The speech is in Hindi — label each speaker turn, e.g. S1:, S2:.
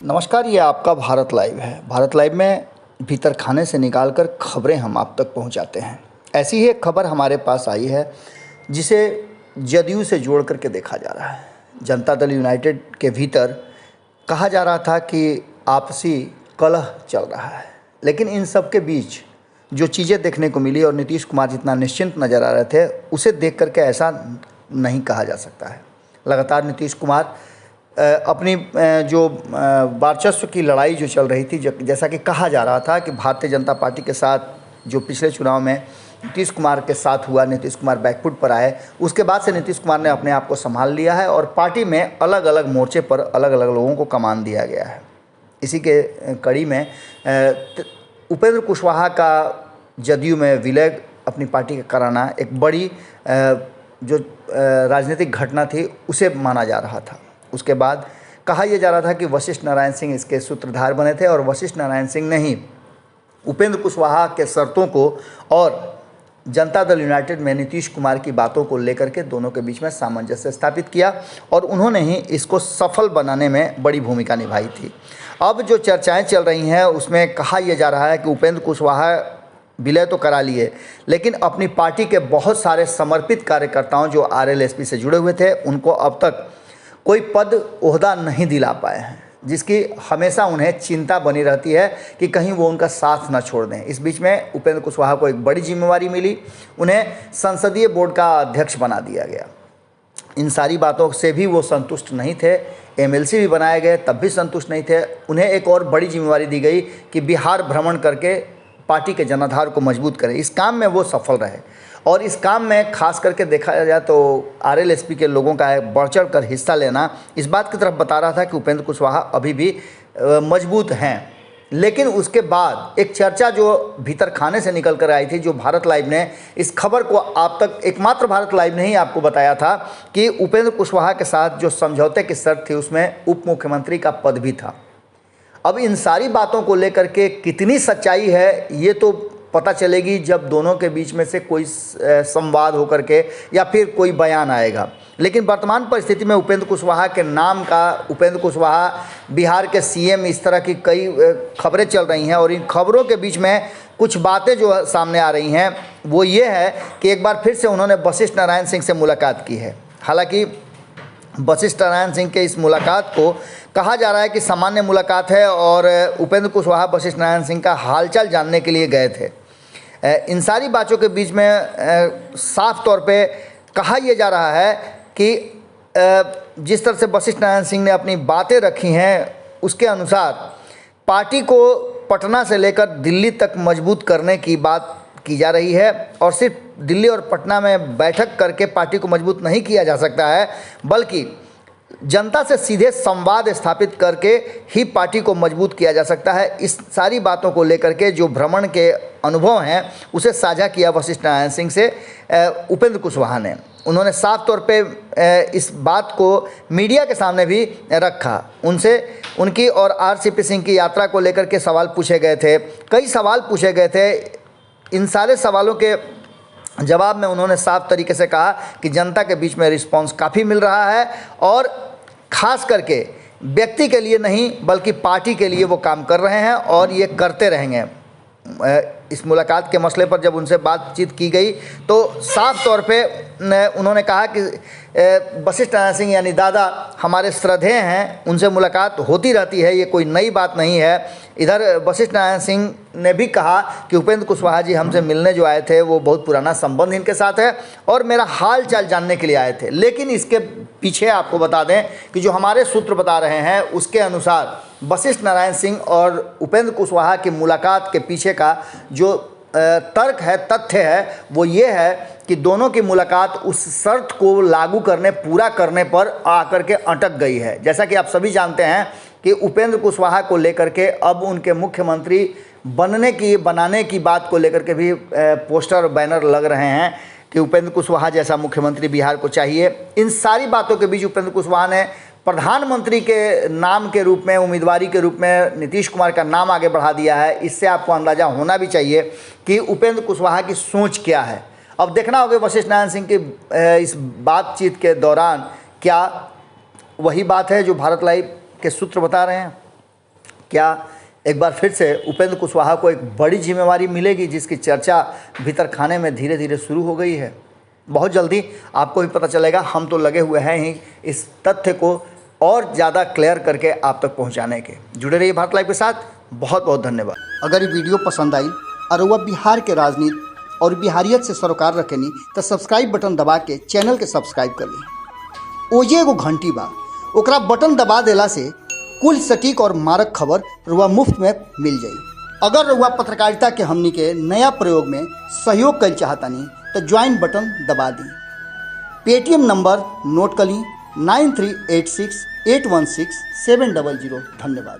S1: नमस्कार, ये आपका भारत लाइव है। भारत लाइव में भीतर खाने से निकालकर खबरें हम आप तक पहुंचाते हैं। ऐसी ही एक खबर हमारे पास आई है जिसे जदयू से जोड़ करके देखा जा रहा है। जनता दल यूनाइटेड के भीतर कहा जा रहा था कि आपसी कलह चल रहा है, लेकिन इन सब के बीच जो चीज़ें देखने को मिली और नीतीश कुमार जितना निश्चिंत नज़र आ रहे थे, उसे देख करके ऐसा नहीं कहा जा सकता है। लगातार नीतीश कुमार अपनी जो वर्चस्व की लड़ाई जो चल रही थी, जैसा कि कहा जा रहा था कि भारतीय जनता पार्टी के साथ जो पिछले चुनाव में नीतीश कुमार के साथ हुआ, नीतीश कुमार बैकफुट पर आए, उसके बाद से नीतीश कुमार ने अपने आप को संभाल लिया है और पार्टी में अलग अलग मोर्चे पर अलग अलग लोगों को कमान दिया गया है। इसी के कड़ी में उपेंद्र कुशवाहा का जदयू में विलय अपनी पार्टी का कराना एक बड़ी जो राजनीतिक घटना थी उसे माना जा रहा था। उसके बाद कहा यह जा रहा था कि वशिष्ठ नारायण सिंह इसके सूत्रधार बने थे और वशिष्ठ नारायण सिंह ने ही उपेंद्र कुशवाहा के शर्तों को और जनता दल यूनाइटेड में नीतीश कुमार की बातों को लेकर के दोनों के बीच में सामंजस्य स्थापित किया और उन्होंने ही इसको सफल बनाने में बड़ी भूमिका निभाई थी। अब जो चर्चाएं चल रही हैं उसमें कहा यह जा रहा है कि उपेंद्र कुशवाहा विलय तो करा लिए, लेकिन अपनी पार्टी के बहुत सारे समर्पित कार्यकर्ताओं जो आरएलएसपी से जुड़े हुए थे उनको अब तक कोई पद ओहदा नहीं दिला पाए हैं, जिसकी हमेशा उन्हें चिंता बनी रहती है कि कहीं वो उनका साथ न छोड़ दें। इस बीच में उपेंद्र कुशवाहा को एक बड़ी जिम्मेवारी मिली, उन्हें संसदीय बोर्ड का अध्यक्ष बना दिया गया। इन सारी बातों से भी वो संतुष्ट नहीं थे, एमएलसी भी बनाए गए तब भी संतुष्ट नहीं थे। उन्हें एक और बड़ी जिम्मेवारी दी गई कि बिहार भ्रमण करके पार्टी के जनाधार को मजबूत करें। इस काम में वो सफल रहे और इस काम में खास करके देखा जाए तो आरएलएसपी के लोगों का बढ़ चढ़ कर हिस्सा लेना इस बात की तरफ बता रहा था कि उपेंद्र कुशवाहा अभी भी मजबूत हैं। लेकिन उसके बाद एक चर्चा जो भीतर खाने से निकल कर आई थी, जो भारत लाइव ने इस खबर को आप तक, एकमात्र भारत लाइव ने ही आपको बताया था कि उपेंद्र कुशवाहा के साथ जो समझौते की शर्त थी उसमें उप मुख्यमंत्री का पद भी था। अब इन सारी बातों को लेकर के कितनी सच्चाई है ये तो पता चलेगी जब दोनों के बीच में से कोई संवाद होकर के या फिर कोई बयान आएगा। लेकिन वर्तमान परिस्थिति में उपेंद्र कुशवाहा के नाम का, उपेंद्र कुशवाहा बिहार के सीएम, इस तरह की कई खबरें चल रही हैं और इन खबरों के बीच में कुछ बातें जो सामने आ रही हैं वो ये है कि एक बार फिर से उन्होंने वशिष्ठ नारायण सिंह से मुलाकात की है। हालांकि वशिष्ठ नारायण सिंह के इस मुलाकात को कहा जा रहा है कि सामान्य मुलाकात है और उपेंद्र कुशवाहा वशिष्ठ नारायण सिंह का हालचाल जानने के लिए गए थे। इन सारी बातों के बीच में साफ तौर पे कहा यह जा रहा है कि जिस तरह से वशिष्ठ नारायण सिंह ने अपनी बातें रखी हैं उसके अनुसार पार्टी को पटना से लेकर दिल्ली तक मजबूत करने की बात की जा रही है और सिर्फ दिल्ली और पटना में बैठक करके पार्टी को मजबूत नहीं किया जा सकता है, बल्कि जनता से सीधे संवाद स्थापित करके ही पार्टी को मजबूत किया जा सकता है। इस सारी बातों को लेकर के जो भ्रमण के अनुभव हैं उसे साझा किया वशिष्ठ नारायण सिंह से उपेंद्र कुशवाहा ने। उन्होंने साफ तौर पे इस बात को मीडिया के सामने भी रखा। उनसे उनकी और आरसीपी सिंह की यात्रा को लेकर के सवाल पूछे गए थे, कई सवाल पूछे गए थे। इन सारे सवालों के जवाब में उन्होंने साफ तरीके से कहा कि जनता के बीच में रिस्पांस काफ़ी मिल रहा है और ख़ास करके व्यक्ति के लिए नहीं बल्कि पार्टी के लिए वो काम कर रहे हैं और ये करते रहेंगे। इस मुलाकात के मसले पर जब उनसे बातचीत की गई तो साफ तौर पे उन्होंने कहा कि वशिष्ठ नारायण सिंह यानी दादा हमारे श्रद्धेय हैं, उनसे मुलाकात होती रहती है, ये कोई नई बात नहीं है। इधर वशिष्ठ नारायण सिंह ने भी कहा कि उपेंद्र कुशवाहा जी हमसे मिलने जो आए थे वो बहुत पुराना संबंध इनके साथ है और मेरा हाल चाल जानने के लिए आए थे। लेकिन इसके पीछे आपको बता दें कि जो हमारे सूत्र बता रहे हैं उसके अनुसार वशिष्ठ नारायण सिंह और उपेंद्र कुशवाहा की मुलाकात के पीछे का जो तर्क है, तथ्य है, वो ये है कि दोनों की मुलाकात उस शर्त को लागू करने, पूरा करने पर आकर के अटक गई है। जैसा कि आप सभी जानते हैं कि उपेंद्र कुशवाहा को लेकर के अब उनके मुख्यमंत्री बनाने की बात को लेकर के भी पोस्टर बैनर लग रहे हैं कि उपेंद्र कुशवाहा जैसा मुख्यमंत्री बिहार को चाहिए। इन सारी बातों के बीच उपेंद्र कुशवाहा ने प्रधानमंत्री के नाम के रूप में, उम्मीदवारी के रूप में नीतीश कुमार का नाम आगे बढ़ा दिया है। इससे आपको अंदाज़ा होना भी चाहिए कि उपेंद्र कुशवाहा की सोच क्या है। अब देखना होगा वशिष्ठ नारायण सिंह की इस बातचीत के दौरान क्या वही बात है जो भारत लाइव के सूत्र बता रहे हैं। क्या एक बार फिर से उपेंद्र कुशवाहा को एक बड़ी जिम्मेवारी मिलेगी, जिसकी चर्चा भीतर खाने में धीरे धीरे शुरू हो गई है? बहुत जल्दी आपको भी पता चलेगा। हम तो लगे हुए हैं ही इस तथ्य को और ज़्यादा क्लियर करके आप तक पहुंचाने के। जुड़े रहिए भारत लाइव के साथ। बहुत बहुत धन्यवाद। अगर ये वीडियो पसंद आई और वह बिहार के राजनीति और बिहारियत से सरोकार रखेनी तो सब्सक्राइब बटन दबा के चैनल के सब्सक्राइब कर ली। ओजे एगो घंटी बा, ओकरा बटन दबा देला से कुल सटीक और मारक खबर रुआ मुफ्त में मिल जाई। अगर रुआ पत्रकारिता के हमनी के नया प्रयोग में सहयोग कर चाहतानी तो ज्वाइन बटन दबा दी। पेटीएम नंबर नोट कर ली 9386816700। धन्यवाद।